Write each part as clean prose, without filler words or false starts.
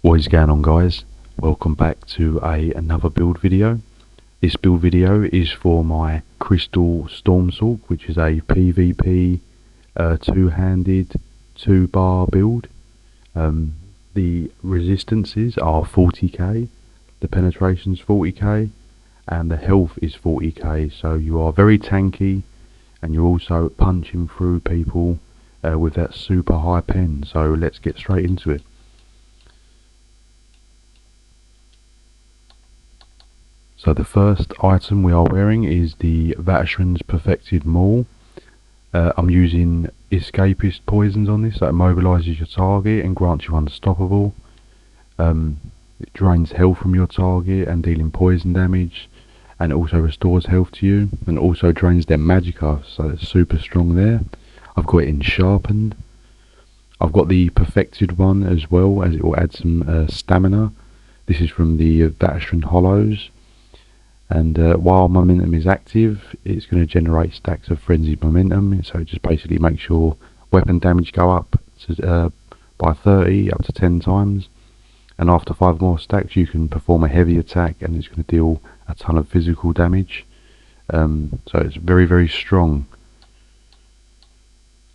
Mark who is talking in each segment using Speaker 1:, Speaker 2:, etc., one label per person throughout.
Speaker 1: What is going on, guys? Welcome back to another build video. This build video is for my Crystal Storm Sorc, which is a PvP two-handed 2-bar build. The resistances are 40k, the penetration's 40k, and the health is 40k, so you are very tanky and you're also punching through people with that super high pen. So let's get straight into it. So the first item we are wearing is the Veteran's Perfected Maul. I'm using escapist poisons on this, so it mobilises your target and grants you unstoppable. It drains health from your target and dealing poison damage, and it also restores health to you, and also drains their magicka, so it's super strong there. I've got it in sharpened. I've got the perfected one as well, as it will add some stamina. This is from the Veteran Hollows. And while momentum is active, it's going to generate stacks of frenzied momentum, so it just basically makes your weapon damage go up to, by 30 up to 10 times, and after 5 more stacks you can perform a heavy attack and it's going to deal a ton of physical damage. So it's very strong.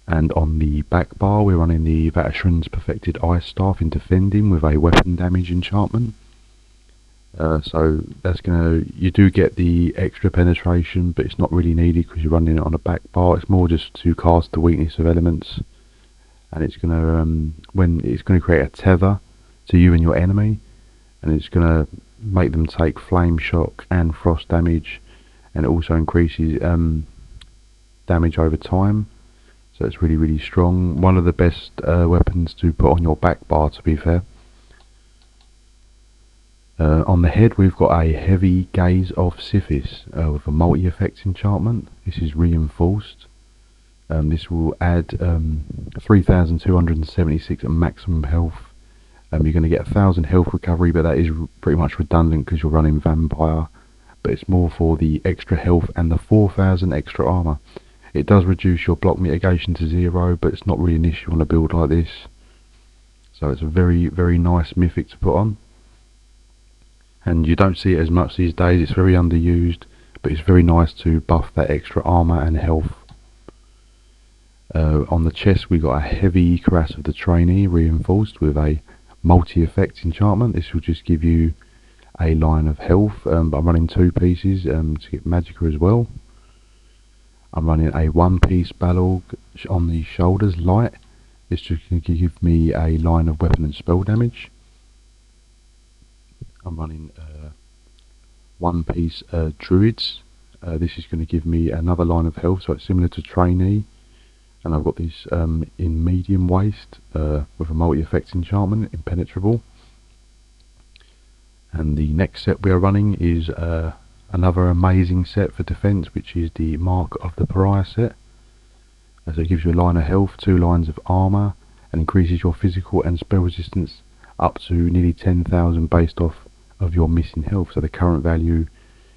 Speaker 1: And on the back bar we're running the Veteran's Perfected Ice Staff in defending with a weapon damage enchantment. So that's you do get the extra penetration, but it's not really needed because you're running it on a back bar. It's more just to cast the weakness of elements, and it's gonna create a tether to you and your enemy, and it's gonna make them take flame shock and frost damage, and it also increases damage over time. So it's really strong. One of the best weapons to put on your back bar, to be fair. On the head we've got a heavy gaze of Sithis with a multi-effect enchantment. This is reinforced. This will add 3,276 maximum health. You're going to get 1,000 health recovery, but that is pretty much redundant because you're running vampire. But it's more for the extra health and the 4,000 extra armor. It does reduce your block mitigation to 0, but it's not really an issue on a build like this. So it's a very nice mythic to put on. And you don't see it as much these days. It's very underused, but it's very nice to buff that extra armor and health. On the chest we got a heavy Cuirass of the Trainee reinforced with a multi-effect enchantment. This will just give you a line of health, but I'm running 2 pieces to get magicka as well. I'm running a 1-piece Balog on the shoulders light. It's just going to give me a line of weapon and spell damage. I'm running 1-piece Druids. This is going to give me another line of health, so it's similar to Trainee. And I've got this in medium waist with a multi-effect enchantment, impenetrable. And the next set we are running is another amazing set for defense, which is the Mark of the Pariah set. So it gives you a line of health, 2 lines of armor, and increases your physical and spell resistance up to nearly 10,000 based off of your missing health. So the current value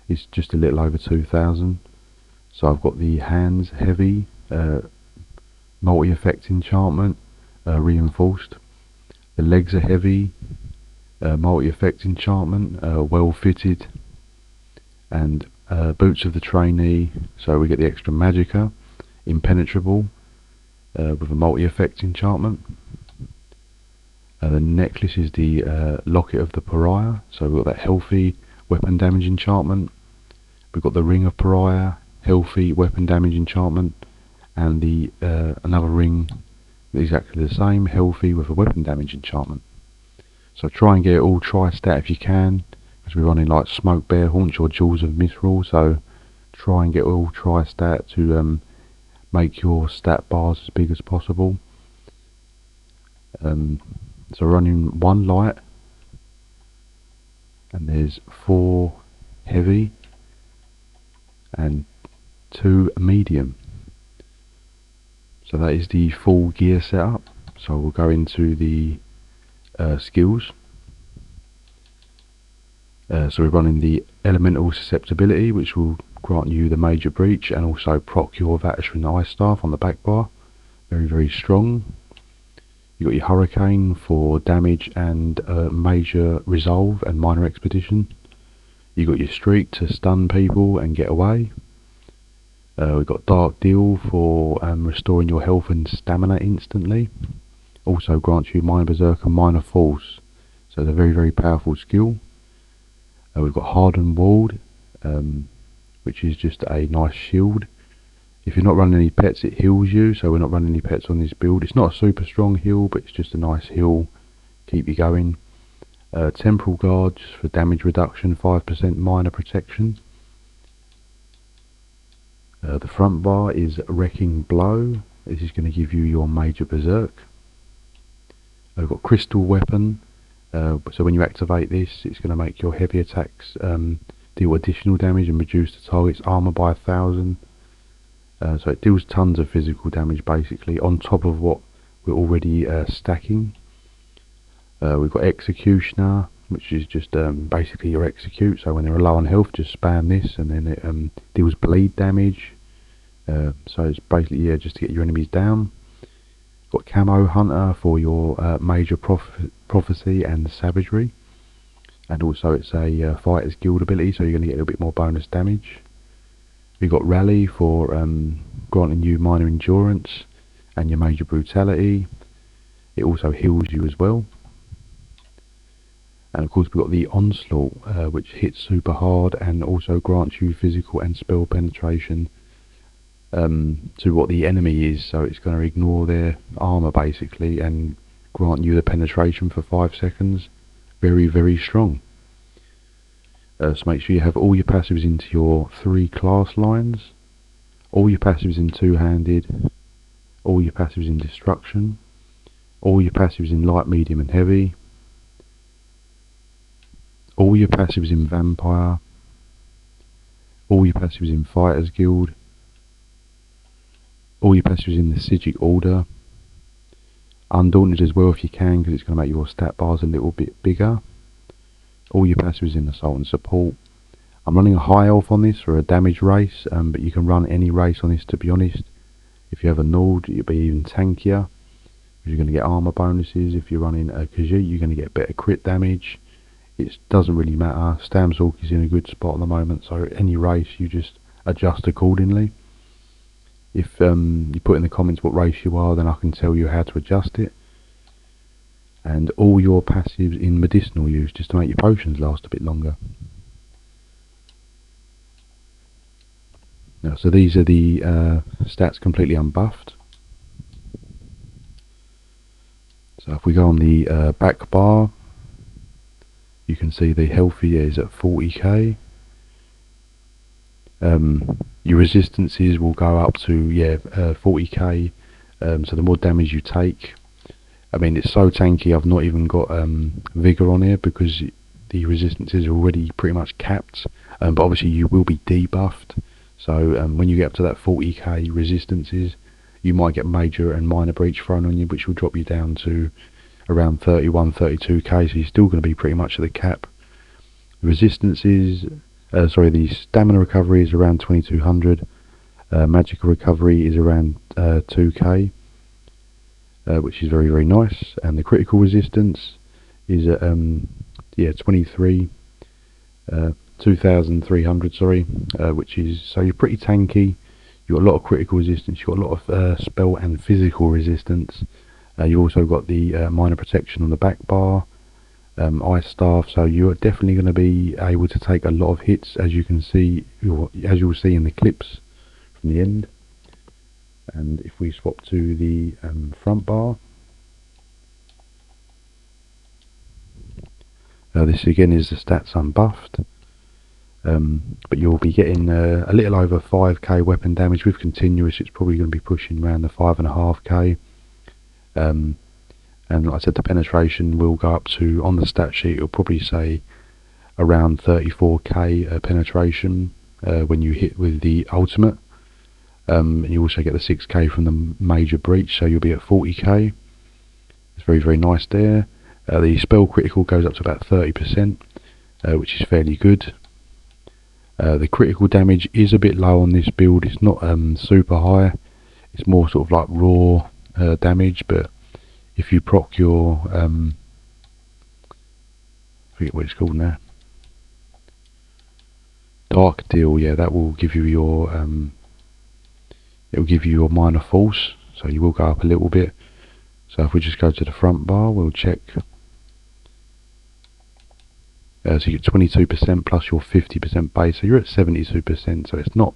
Speaker 1: is just a little over 2,000. So I've got the hands heavy, multi-effect enchantment, reinforced. The legs are heavy, multi-effect enchantment, well fitted, and boots of the Trainee, so we get the extra magicka, impenetrable, with a multi-effect enchantment. The necklace is the Locket of the Pariah, so we've got that healthy weapon damage enchantment. We've got the Ring of Pariah, healthy weapon damage enchantment, and the another ring exactly the same, healthy with a weapon damage enchantment. So try and get it all tri-stat if you can, because we're running like Smoke Bear Haunch or Jewels of Mithril, so try and get all tri-stat to make your stat bars as big as possible. So running 1 light, and there's 4 heavy and 2 medium. So that is the full gear setup. So we'll go into the skills. So we're running the Elemental Susceptibility, which will grant you the Major Breach and also proc your Veteran Ice Staff on the back bar. Very strong. You got your Hurricane for damage and major resolve and minor expedition. You got your Streak to stun people and get away. We've got Dark Deal for restoring your health and stamina instantly. Also grants you Minor Berserk and Minor Force. So it's a very, very powerful skill. We've got Hardened Ward, which is just a nice shield. If you're not running any pets, it heals you, so we're not running any pets on this build. It's not a super strong heal, but it's just a nice heal, keep you going. Temporal Guard just for damage reduction, 5% minor protection. The front bar is Wrecking Blow. This is going to give you your major berserk. We've got Crystal Weapon, so when you activate this, it's going to make your heavy attacks deal additional damage and reduce the target's armor by 1,000. So it deals tons of physical damage basically on top of what we're already stacking. We've got Executioner, which is just basically your execute, so when they're low on health just spam this and then it deals bleed damage. So it's basically just to get your enemies down. Got Camo Hunter for your major prophecy and savagery, and also it's a fighter's guild ability, so you're going to get a little bit more bonus damage. We've got Rally for granting you minor endurance and your major brutality. It also heals you as well. And of course we've got the Onslaught, which hits super hard and also grants you physical and spell penetration to what the enemy is, so it's going to ignore their armor basically and grant you the penetration for 5 seconds. Very, very strong. So make sure you have all your passives into your 3 class lines, all your passives in two-handed, all your passives in destruction, all your passives in light, medium and heavy, all your passives in vampire, all your passives in fighters guild, all your passives in the Sigic order, undaunted as well if you can, because it's going to make your stat bars a little bit bigger. All your passives in assault and support. I'm running a high elf on this for a damage race, but you can run any race on this, to be honest. If you have a Nord, you'll be even tankier, because you're going to get armor bonuses. If you're running a Khajiit, you're going to get better crit damage. It doesn't really matter. Sorc is in a good spot at the moment, so any race you just adjust accordingly. If you put in the comments what race you are, then I can tell you how to adjust it. And all your passives in medicinal use, just to make your potions last a bit longer. Now, so these are the stats completely unbuffed. So if we go on the back bar, you can see the healthy is at 40k. Your resistances will go up to 40k. So the more damage you take, I mean, it's so tanky I've not even got Vigor on here because the resistances are already pretty much capped, but obviously you will be debuffed, so when you get up to that 40k resistances, you might get major and minor breach thrown on you, which will drop you down to around 31-32k, so you're still going to be pretty much at the cap. The resistances, the stamina recovery is around 2200, magical recovery is around 2k. Which is very, very nice, and the critical resistance is at 2300, which is, so you're pretty tanky. You've got a lot of critical resistance, you've got a lot of spell and physical resistance. You've also got the minor protection on the back bar, ice staff, so you're definitely going to be able to take a lot of hits, as you can see, as you'll see in the clips from the end. And if we swap to the front bar, this again is the stats unbuffed, but you'll be getting a little over 5k weapon damage with continuous. It's probably going to be pushing around the 5.5k, and like I said, the penetration will go up to, on the stat sheet it'll probably say around 34k penetration when you hit with the ultimate. And you also get the 6k from the major breach, so you'll be at 40k. It's very, very nice there. The spell critical goes up to about 30%, which is fairly good. The critical damage is a bit low on this build. It's not super high. It's more sort of like raw damage, but if you proc your I forget what it's called now, dark deal, yeah, that will give you your it will give you your minor force, so you will go up a little bit. So if we just go to the front bar, we'll check. So you get 22% plus your 50% base, so you're at 72%. So it's not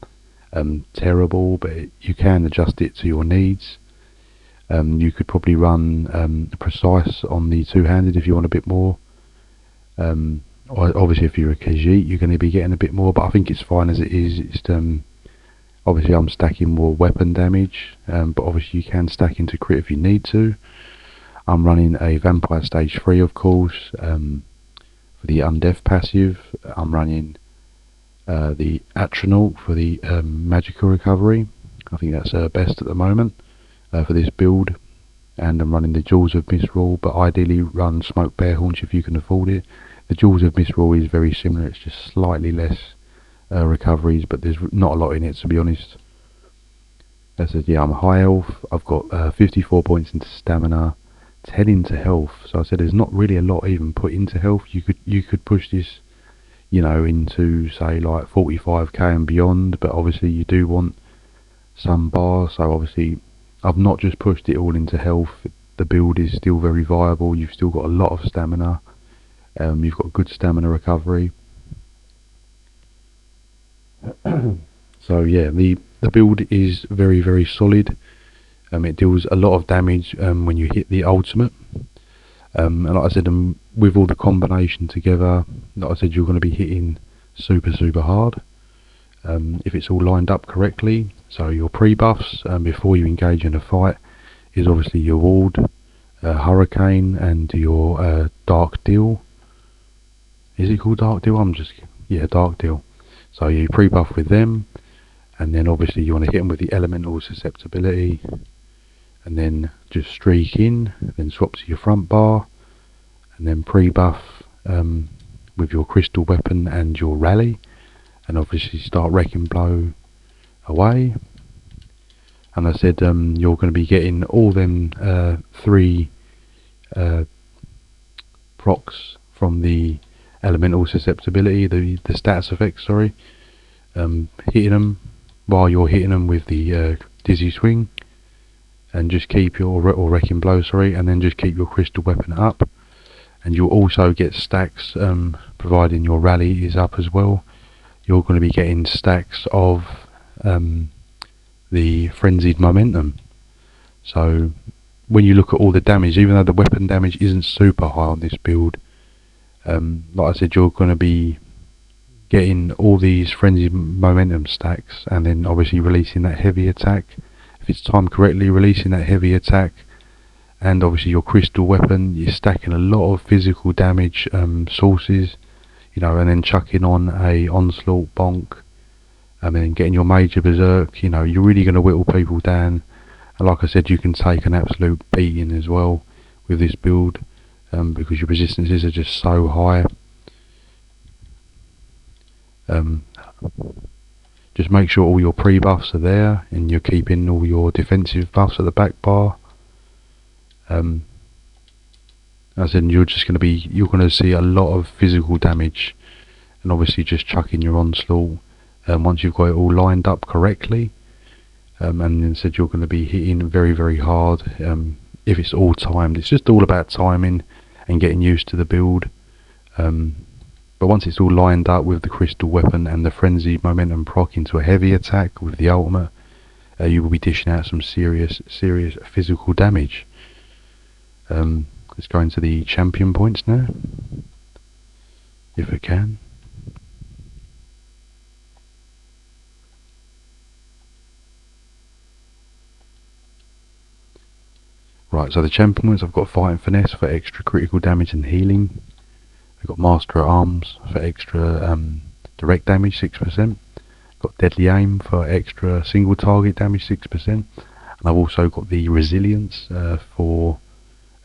Speaker 1: terrible, but you can adjust it to your needs. You could probably run precise on the two-handed if you want a bit more. Obviously, if you're a Khajiit, you're going to be getting a bit more, but I think it's fine as it is. It's obviously I'm stacking more weapon damage, but obviously you can stack into crit if you need to. I'm running a Vampire Stage 3, of course. For the Undeath passive, I'm running the Atronach for the magical recovery. I think that's best at the moment for this build. And I'm running the Jewels of Misrule, but ideally run Smoke Bear Haunch if you can afford it. The Jewels of Misrule is very similar, it's just slightly less recoveries, but there's not a lot in it, to be honest. As I said, yeah, I'm high health. I've got 54 points into stamina, 10 into health. So I said there's not really a lot even put into health. You could push this, you know, into say like 45k and beyond, but obviously you do want some bars. So obviously I've not just pushed it all into health. The build is still very viable. You've still got a lot of stamina. You've got good stamina recovery. So yeah, the build is very, very solid. It deals a lot of damage when you hit the ultimate. And like I said, with all the combination together, like I said, you're going to be hitting super, super hard. If it's all lined up correctly. So your pre-buffs before you engage in a fight is obviously your Ward, Hurricane, and your Dark Deal. Is it called Dark Deal? Yeah, Dark Deal. So you pre-buff with them, and then obviously you want to hit them with the Elemental Susceptibility, and then just streak in, then swap to your front bar, and then pre-buff with your Crystal Weapon and your Rally, and obviously start Wrecking Blow away. And I said you're going to be getting all them 3 procs from the Elemental Susceptibility, the stats effects, sorry, hitting them while you're hitting them with the Dizzy Swing, and just keep your or Wrecking Blow, sorry, and then just keep your Crystal Weapon up. And you'll also get stacks, providing your Rally is up as well. You're going to be getting stacks of the Frenzied Momentum. So when you look at all the damage, even though the weapon damage isn't super high on this build, like I said, you're going to be getting all these Frenzied Momentum stacks, and then obviously releasing that heavy attack. If it's timed correctly, releasing that heavy attack, and obviously your Crystal Weapon, you're stacking a lot of physical damage sources, you know, and then chucking on a Onslaught Bonk, and then getting your Major Berserk. You know, you're really going to whittle people down. And like I said, you can take an absolute beating as well with this build, because your resistances are just so high. Just make sure all your pre-buffs are there, and you're keeping all your defensive buffs at the back bar. As in, you're going to see a lot of physical damage, and obviously just chucking your Onslaught once you've got it all lined up correctly. And then said you're going to be hitting very, very hard if it's all timed. It's just all about timing and getting used to the build. But once it's all lined up with the Crystal Weapon and the Frenzied Momentum proc into a heavy attack with the ultimate, you will be dishing out some serious physical damage. Let's go into the champion points now, if I can. Right, so the champion points, I've got Fight and Finesse for extra critical damage and healing. I've got Master at Arms for extra direct damage, 6%. Got Deadly Aim for extra single target damage, 6%. And I've also got the Resilience for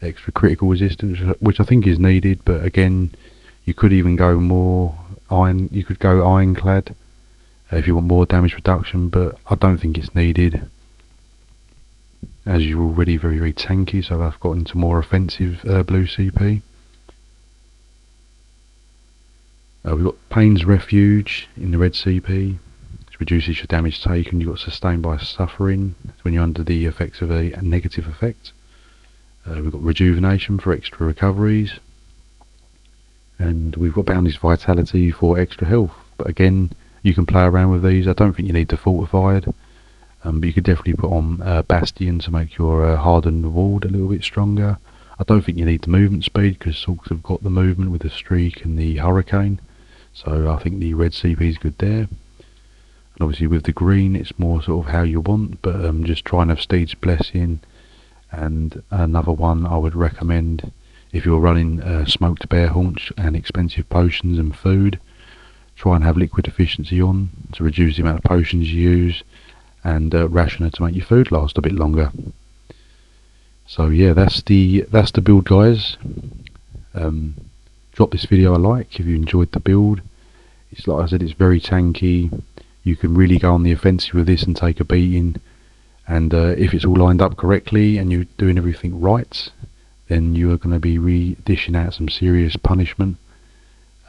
Speaker 1: extra critical resistance, which I think is needed, but again, you could even go more iron. You could go Ironclad if you want more damage reduction, but I don't think it's needed. as you're already very, very tanky, so I've got into more offensive blue CP. We've got Pain's Refuge in the red CP, which reduces your damage taken. You've got Sustained by Suffering, that's when you're under the effects of a negative effect. We've got Rejuvenation for extra recoveries, and we've got Boundless Vitality for extra health. But again, you can play around with these. I don't think you need the Fortified, but you could definitely put on Bastion to make your hardened ward a little bit stronger. I don't think you need the movement speed, because Sorcs have got the movement with the Streak and the Hurricane, so I think the red CP is good there. And obviously with the green, it's more sort of how you want, but just try and have Steed's Blessing. And another one I would recommend, if you're running smoked bear haunch and expensive potions and food, try and have liquid efficiency on to reduce the amount of potions you use, and rationer to make your food last a bit longer. So yeah, that's the build, guys. Drop this video a like if you enjoyed the build. It's like I said, it's very tanky. You can really go on the offensive with this and take a beating. And if it's all lined up correctly and you're doing everything right, then you are going to be dishing out some serious punishment.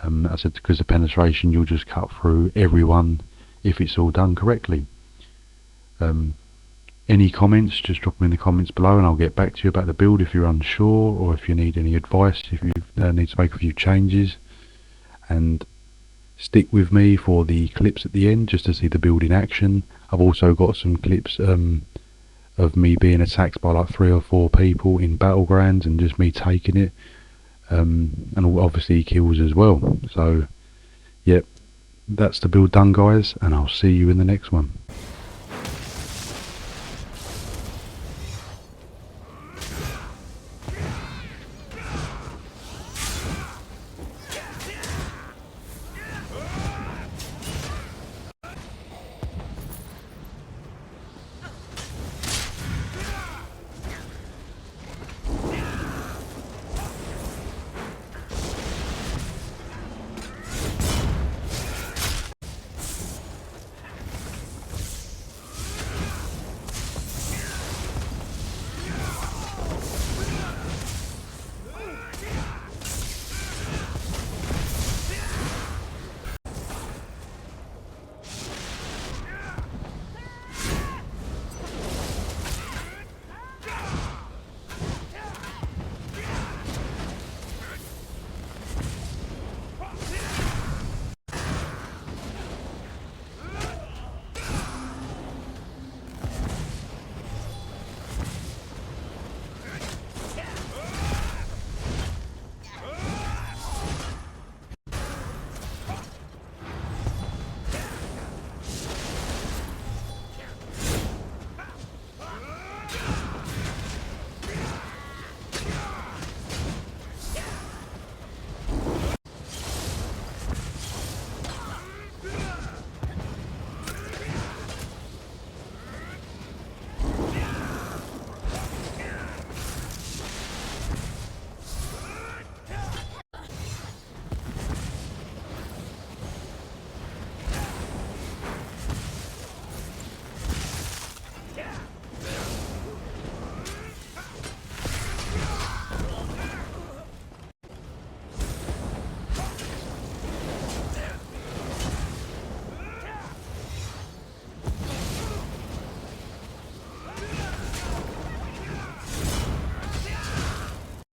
Speaker 1: As I said, because of penetration, you'll just cut through everyone if it's all done correctly. Any comments, just drop them in the comments below and I'll get back to you about the build if you're unsure, or if you need any advice, if you need to make a few changes. And stick with me for the clips at the end just to see the build in action. I've also got some clips of me being attacked by like 3 or 4 people in Battlegrounds and just me taking it, and obviously kills as well. So yep, that's the build done, guys, and I'll see you in the next one.